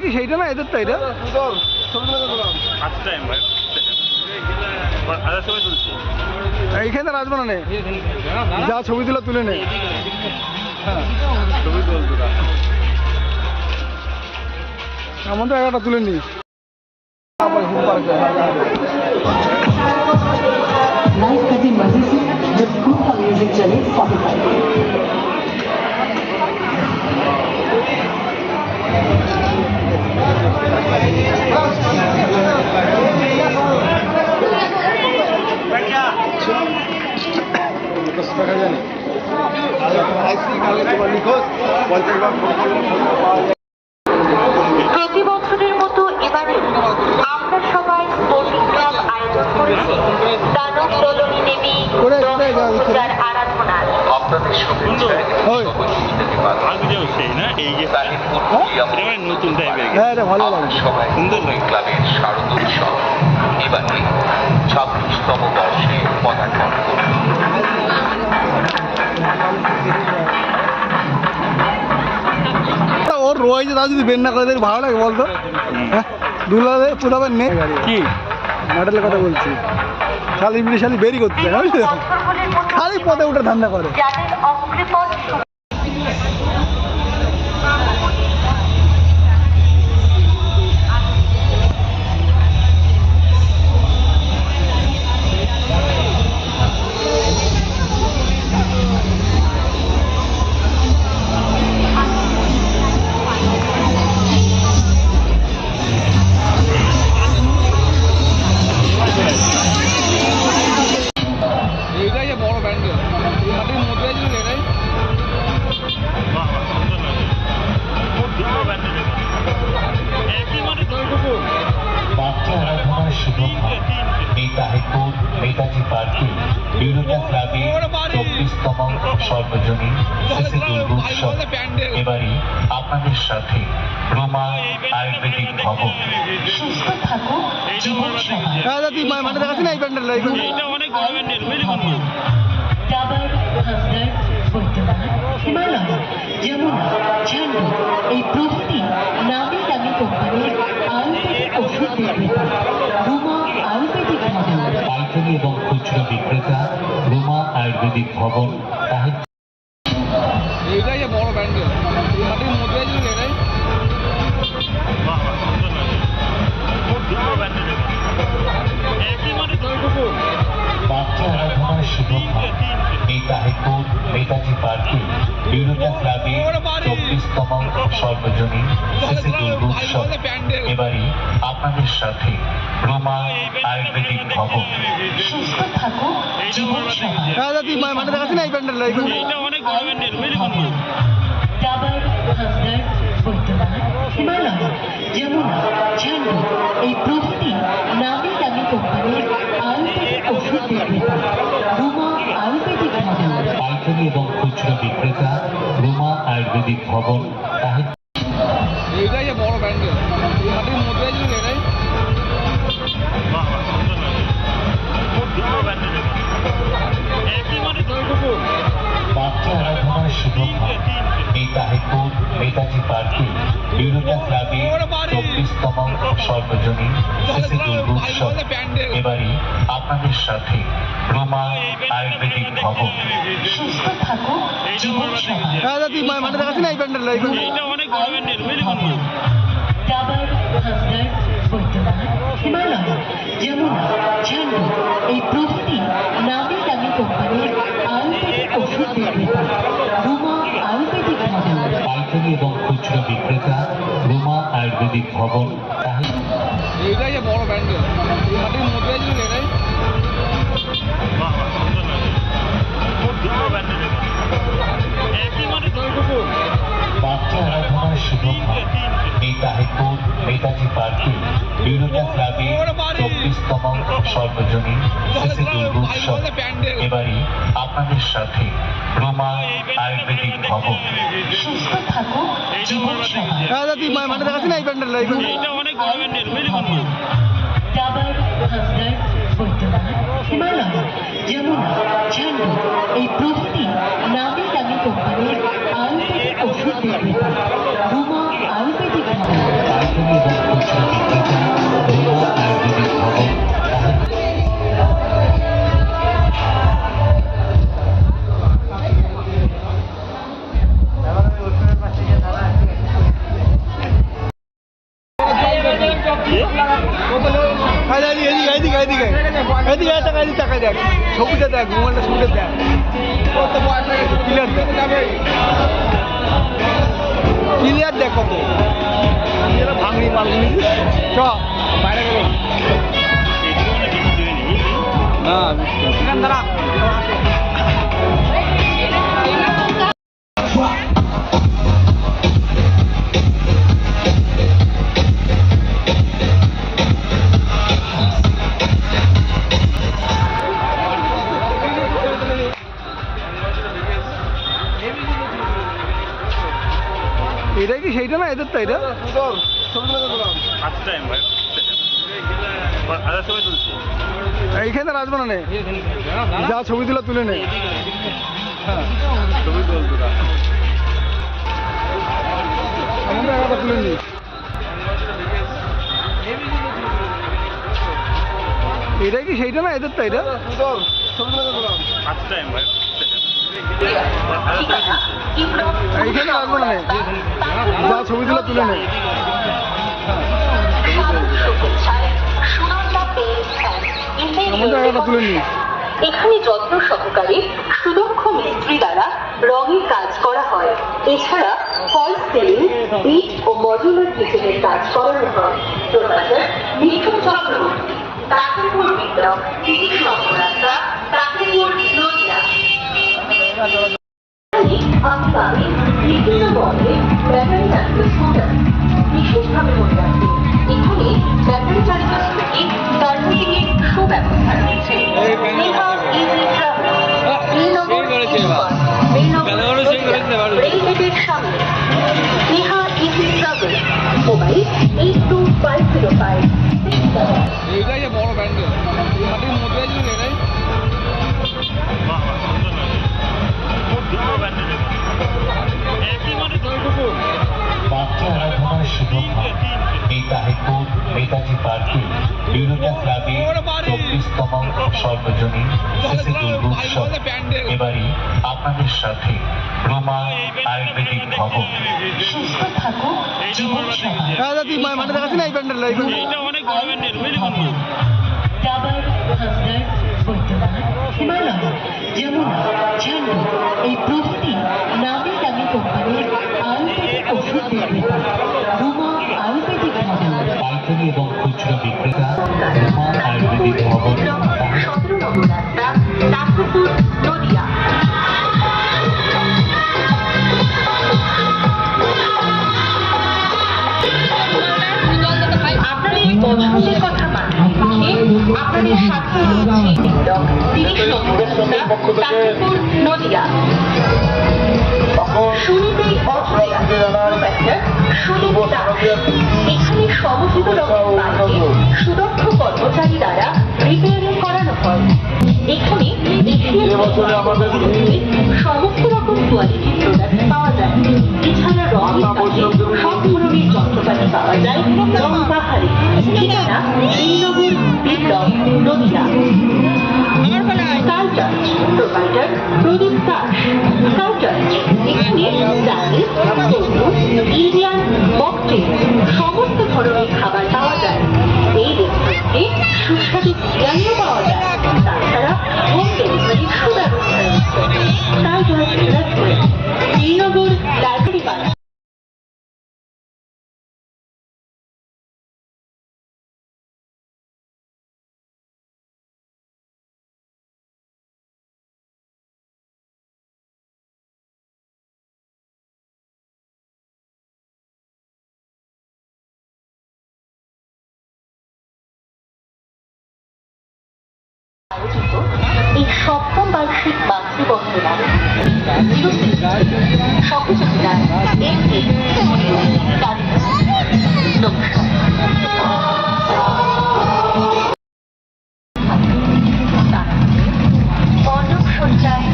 কি সেইটা না এদের তো এটা এইখানে আসবো না যা ছবি তুলে তুলে নে আমাদের একটা তুলে নি लाइफ कटी मजे से जब खूब का म्यूजिक चले स्पॉटिफाई প্রতি বছরের মতো এবারে আমরা সবাই স্পোর্টিং ক্লাব আয়োজন করেছি দানব দলনী দেবী দুর্গার আরাধনার। আপনাদের শুভেচ্ছায় নতুন সবাই ক্লাবের শারদোৎসব এবারে 26তম বর্ষে পদার্পণ করল। ওর রয়েছে তা যদি বের না করে দেখ ভালো লাগে বলতো দুলা পুরাবেন নেই কি মডেলের কথা বলছি খালি শালি বেরি করতে খালি পদে উঠে ধান্দা করে যাদের অকৃপণ নেতাজি পার্কে বিরোধী ক্লাবে 24তম সর্বজনীন শেষে দুর্গোৎসব এবারে আপনাদের সাথে রোমা আয়ুর্বেদিক ভবন। সুস্থ থাকো জীবন মানে দেখাচ্ছি না এই প্যান্ডেল ডাবর হামদর্দ বৈদ্যনাথ হিমালয় যমুনা ঝান্ডু এই প্রভৃতি নামি দামি কোম্পানির আয়ুর্বেদিক ওষুধ বিক্রেতা রোমা আয়ুর্বেদিক ভবন। পাইকারি এবং খুচরো বিক্রেতা রোমা আয়ুর্বেদিক ভবন। এইটাই বড় প্যান্ডেল মাটির মধ্যে বাচ্চা আরাধনার শুভক্ষা এই তাহিরপুর নেতাজি পার্কে বিরোধী ক্লাবে 24তম সর্বজনীন শেষে দুর্গোৎসব এবারে আপনাদের সাথে রোমা আয়ুর্বেদিক ভবন। সুস্থ থাকো জীবন মানে দেখাচ্ছি না এই প্যান্ডেল ডাবর হামদর্দ বৈদ্যনাথ হিমালয় যমুনা ঝান্ডু এই প্রভৃতি নামি দামি কোম্পানির আয়ুর্বেদিক ওষুধ বিক্রেতা রোমা আয়ুর্বেদিক ভবন। পাইকারি এবং খুচরো বিক্রেতা রোমা আয়ুর্বেদিক ভবন। এইটাই বড় প্যান্ডেল মাটির মধ্যে বাচ্চা আরাধনার শুভক্ষা এই তাহিরপুর নেতাজি পার্কে বিরোধী ক্লাবে 24তম সর্বজনীন শেষে দুর্গোৎসব এবারে আপনাদের সাথে রোমা আয়ুর্বেদিক ভবন। সুস্থ থাকো জীবন মানে দেখাচ্ছি না এই প্যান্ডেল ডাবর হামদর্দ বৈদ্যনাথ হিমালয় যমুনা ঝান্ডু এই প্রভৃতি নামি দামি কোম্পানির আয়ুর্বেদিক ওষুধ বিক্রেতা রোমা আয়ুর্বেদিক ভবন। পাইকারি এবং খুচরো বিক্রেতা রোমা আয়ুর্বেদিক ভবন। এইটাই বড় প্যান্ডেল মাটির মধ্যে বাচ্চা আরাধনার শুভক্ষা এই তাহিরপুর নেতাজি পার্কে বিরোধী ক্লাবে 24তম সর্বজনীন শেষে দুর্গোৎসব এবারে আপনাদের সাথে রোমা আয়ুর্বেদিক ভবন। সুস্থ থাকো জীবন মানে দেখাচ্ছি না এই প্যান্ডেল ডাবর হামদর্দ বৈদ্যনাথ হিমালয় যমুনা ঝান্ডু এই প্রভৃতি নামি দামি কোম্পানির আয়ুর্বেদিক ওষুধ বিক্রেতা রোমা আয়ুর্বেদিক ভবন। ছবিটা দেখ, মোবাইলটা ছবিটা দেখ, ক্লিয়ার দেখ, ক্লিয়ার দেখ কত ভাঙড়ি মালগুলি। চ বাইরে গেল না দাঁড়া। এটাই কি সেইটা না এদের তো এটা এইখানে রাজবানা নেই, যা ছবি তুলে তুলে নেই। আমরা একটা তুলে নিই। এটাই কি সেইটা না এদের তো এটা এইখানে রাজবানা নেই, যা ছবি তুলে তুলে নেই। আমরা একটা তুলে নিই। এখানে যত্ন সহকারে সুদক্ষ মিস্ত্রি দ্বারা রঙের কাজ করা হয়। এছাড়া ফল সিলিং, ইট ও মডুলার কিচেনের কাজ করানো হয়। প্রকাশক মিঠুন চক্রবর্তী, তাকেপুর বিপ্লব, তিরিশ নম্বর রাস্তা, তাকেপুর, নদিয়া। আগামী বিভিন্ন মডেলে ব্যাটারি চালিত স্কুটার বিশেষভাবে মনে রাখবেন, এখানে ব্যাটারি চালিত স্কুটি সার্ভিসিং এর সুব্যবস্থা রয়েছে। স্নেহা ইজি ট্রাভেল, শ্রীনগর রেলগেটের সামনে। Sneha easy travel, mobile 825056। এইটাই বড় ব্যান্ডেল মাটির মধ্যে এটাই বাচ্চা আরাধনার শুভক্ষণ এই তাহিরপুর নেতাজি পার্কে বিরোধা ক্লাবে 24তম সর্বজনীন সিসি দুর্গোৎসব। এবারই আপনাদের সাথে রোমা আয়ুর্বেদিক ভবন। সুস্থ থাকুক জীবন সভা। তুই মাঠে দেখাচ্ছি না এই ব্যান্ডেল ডাবর, হাসদার, বৈদ্যনাথ, হিমালয়, যমুনা, ঝান্ডু এই প্রভৃতি নামি দামি কোম্পানির আয়ুর্বেদিক ওষুধ বিক্রেতা রোমা আয়ুর্বেদিক ভবন। পাইকারি এবং খুচরা বিক্রেতা রোমা আয়ুর্বেদিক ভবন। 17 নম্বর রাস্তা, তাকেপুর, নদিয়া। আপনাদের পছন্দের কথা মাথায় রেখে আপনাদের সাথে রয়েছে বিপ্লব, 30 নম্বর রাস্তা, তাকেপুর, নদিয়া। শুরুতেই অস্ট্রিয়া প্রফেসর সুদীপ দাস। এখানে সমস্ত রকম বাইকে সুদক্ষ কর্মচারী দ্বারা রিপেয়ারিং করানো হয়। এখানে এশিয়ান সমস্ত রকম কোয়ালিটির প্রোডাক্ট পাওয়া যায়। এছাড়া রঙের কাজে সব ধরনের যন্ত্রপাতি পাওয়া যায় রং পাহাড়ে। ঠিকানা শ্রীনগর, বিপ্লব, Nadia. Sky touch provider Pradip Das. Sky touch এখানে চাইনিজ, তন্দুর, ইন্ডিয়ান, মকটেল সমস্ত ধরনের খাবার পাওয়া যায়। এই রেস্টুরেন্টে সুস্বাদু বিরিয়ানিও পাওয়া যায়। তাছাড়া হোম ডেলিভারির সুব্যবস্থা রয়েছে। Sky touch restaurant, Srinagar, library পাড়া। আয়োজিত এই 7ম বার্ষিক মাতৃবন্দনা সহযোগিতায় নমস্কার। অর্ণব সজ্জায়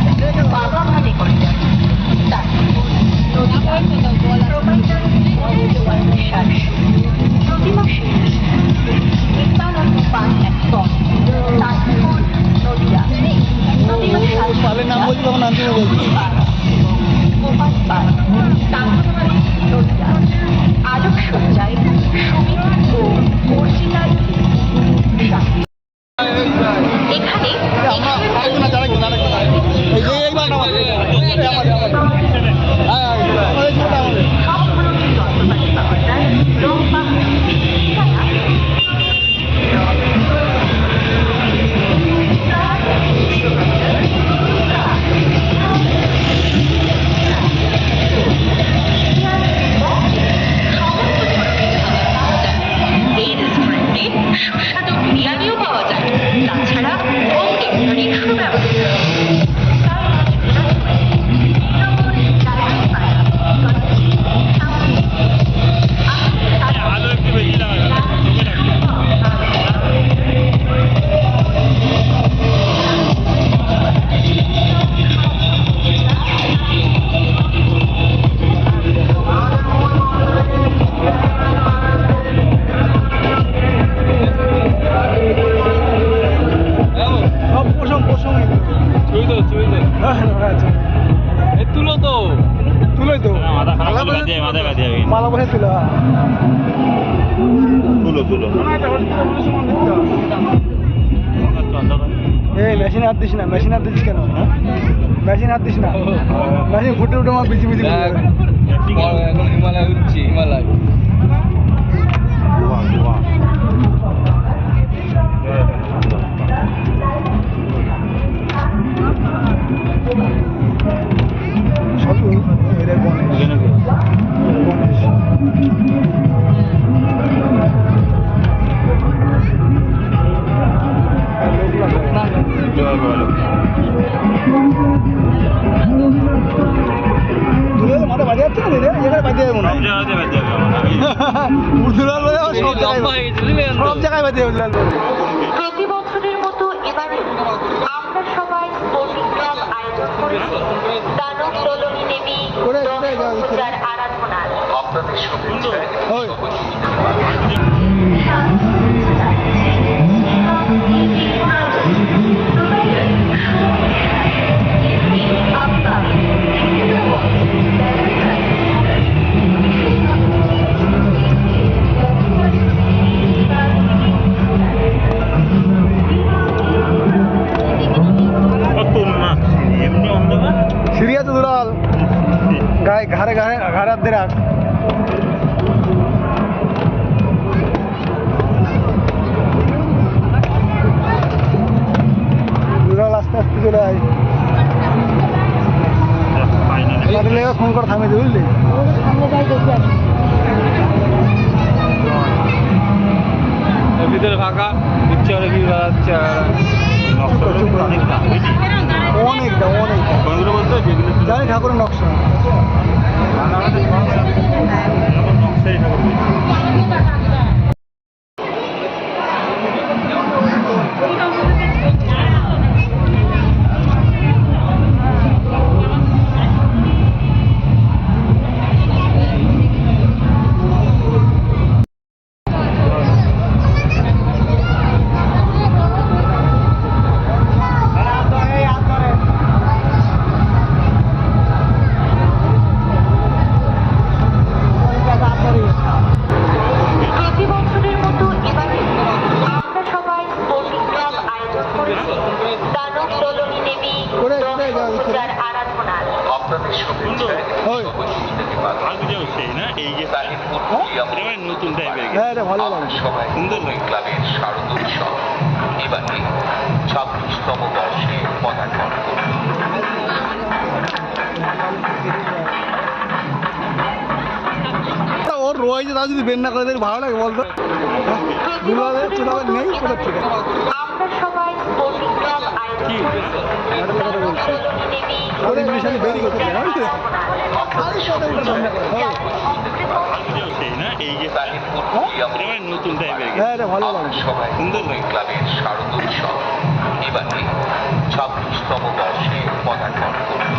বাবা মানে করিডর, বিশ্বাস প্রতি মাসে নিত্যানন্দ পান একদম তাজপুর, নদিয়া। পালের নাম বলছি তখন আনতে বলছি গোপাল পাল, তাম্রবাড়ি, নদিয়া। আলোক সজ্জায় সুমিত ও অর্চিতার এখানে তালা বসে তুলো এই মেশিন হাত দিস না, মেশিন হাত দিস কেন? মেশিন হাত দিস না, মেশিন ফুটে উঠে আমার বিচি বিচি এখন হিমালয় উঠছি, হিমালয় সব এদের গণেশ দুলাল মাঠে বাজে যাচ্ছে না রে, এখানে বাজে যাবে মনে হয়। দুলাল বলে আমার সব জায়গায় সব জায়গায় বাজে যাবে দুলাল বলে। প্রতি বছরের মতো এবারে আমরা সবাই স্পোর্টিং ক্লাব আয়োজন করেছি দানব দলনী দেবী করে কোথায় যাওয়া হচ্ছে? পূজার আরাধনার। ওই সিরিয়াস দুলাল গায়ে ঘাড়ে ঘাড়ে ঘাড়ে হাত দিয়ে রাখ। দুলাল আস্তে আস্তে চলে আয়, ফোন করে থামিয়ে দে বুঝলি। ভিতরে ফাঁকা ইচ্ছে হলে কি বাড়াচ্ছে অনেকটা অনেকটা জানি ঠাকুরের নকশা। প্রতি বছরের মতো এবারে আমরা সবাই স্পোর্টিং ক্লাব আয়োজন করেছি দানব দলনী দেবী করে কোথায় যাওয়া হচ্ছে? পূজার আরাধনার। ওই নতুন টাইপের হ্যাঁ রে ভালো লাগে। সুন্দর ক্লাবের শারদোৎসব এবারে 26তম বর্ষে পদার্পণ করবে। ওর রয়েছে তা যদি বের না করে দেয় ভালো লাগে বলতো। দুলাল চুলাবার নেই কোথাও ঠিক আছে। আমরা সবাই স্পোর্টিং ক্লাব আয়োজন করেছি দানব দলনী দেবী ওদের ইংলিশে বেরি করতে পারে খালি পথে উঠে ধান্দা করে। নতুন টাইপের হ্যাঁ রে ভালো লাগে। সবাই সুন্দর ক্লাবের শারদোৎসব এবারে 26তম বর্ষে পদার্পণ করবে।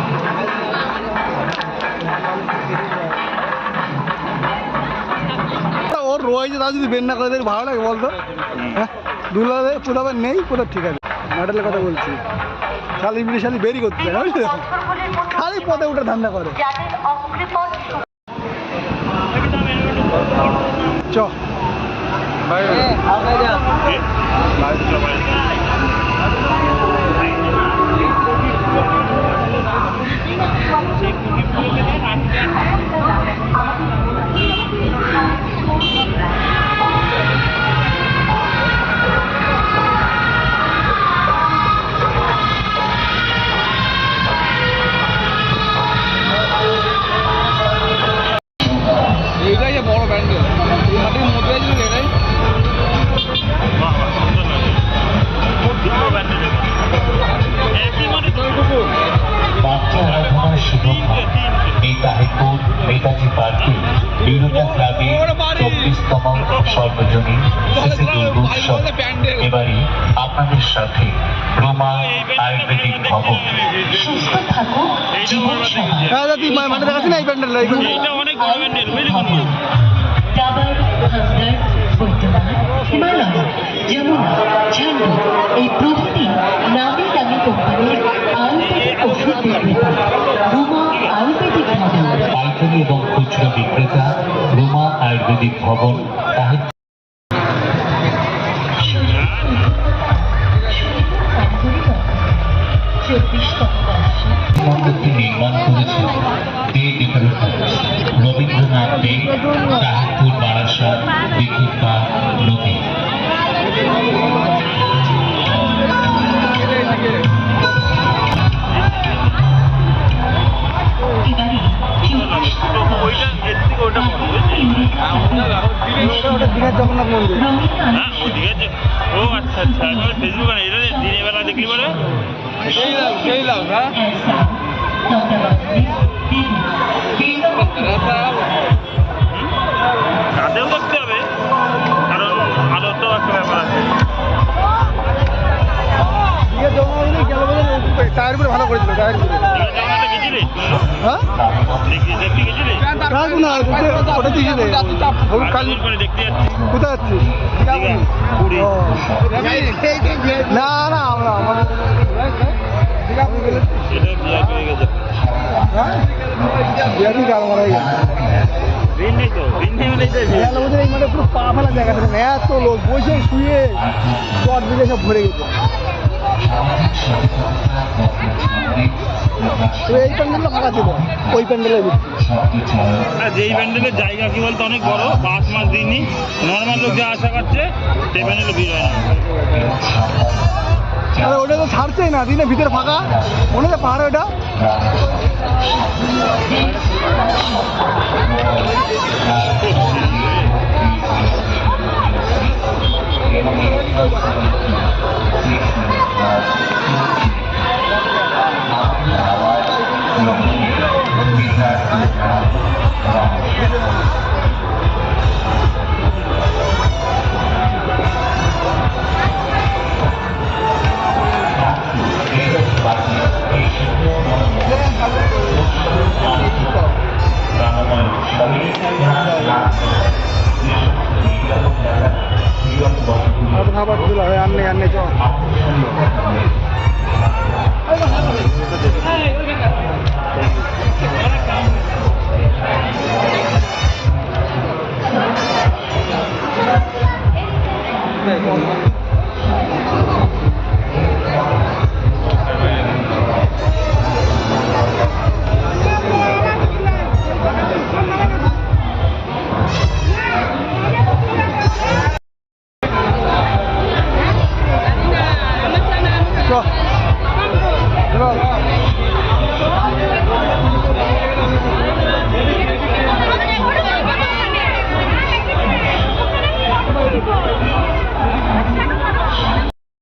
ওর রয়েছে তা যদি বের না করে দেয় ভালো লাগে বলতো। দুলাল চুলাবার নেই কোথাও ঠিক আছে। মেডেলের কথা বলছি, খালি বিড়ি শালি বেরি করতে পারে বুঝলি, বছরগুলির মতো খালি পথে উঠে ধান্দা করে। যাদের অগ্রিপথ চ এইটাই যে বড় প্যান্ডেল মাটির মধ্যে ছিল এটাই বাচ্চা আরাধনার শুভক্ষণ এই তাহিরপুর নেতাজি পার্কে বিরোধা ক্লাবে 24তম সর্বজনীন শিশু দুর্গোৎসব এবারে আপনাদের সাথে রোমা আয়ুর্বেদিক ভবন। সুস্থ থাকুক জীবন সহায়। হ্যাঁ তুই মাঠে দেখাচ্ছি না এই প্যান্ডেল ডাবর হামদর্দ বৈদ্যনাথ হিমালয় যমুনা ঝান্ডু এই প্রভৃতি নামি দামি কোম্পানির আয়ুর্বেদিক ওষুধ বিক্রেতা রোমা আয়ুর্বেদিক ভবন। পাইকারি এবং খুচরা বিক্রেতা ভবন তাহির মন্দিরটি নির্মাণ করেছেন দে ডেভেলপার্স রবীন্দ্রনাথ দে তাহিরপুর বারাসাত দীঘিপা নদী ওটা দীঘার জগন্নাথ মন্দির। ও আচ্ছা আচ্ছা ফেসবুক না এটা দিনের বেলা দেখলি বলে সেই লাভ হ্যাঁ রাতেও দেখতে হবে কারণ আলো তো একটা ব্যাপার আছে দীঘার জগন্নাথ মন্দির গেল বলে টায়ারগুলো ভালো করেছিল টায়ারগুলো। জগন্নাথে গেছিলি হ্যাঁ দেখতে গেছিলি কাজ না ওটা দিয়ে কাল করে দেখতে যাচ্ছি কোথায় যাচ্ছিস? দীঘা, পুরী। ও। না না আমরা এটা বিয়ে হয়ে গেছে বিরাটি গাল মারা গেছে। ঋণ নেই তো ঋণ নেই বলেই তো মেলা বলতে এই মানে পুরো পা ফেলা জায়গা থাকে না, এত লোক বসে শুয়ে চট দিকে সব ভরে গেছে। তো এই প্যান্ডেলটা ফাঁকা ছিল, ওই প্যান্ডেলের আর যেই প্যান্ডেলের জায়গা কি বলতো অনেক বড়, 5 মাস দিনই নর্মাল লোক যা আশা করছে সেই প্যান্ডেলে ভিড় হয় না। আরে ওটা তো ছাড়ছেই না, দিনে ভিতরে ফাঁকা মনে হয় পাহাড়ে ওটা। আর খাবার দিল হয় আনলে আনলে চ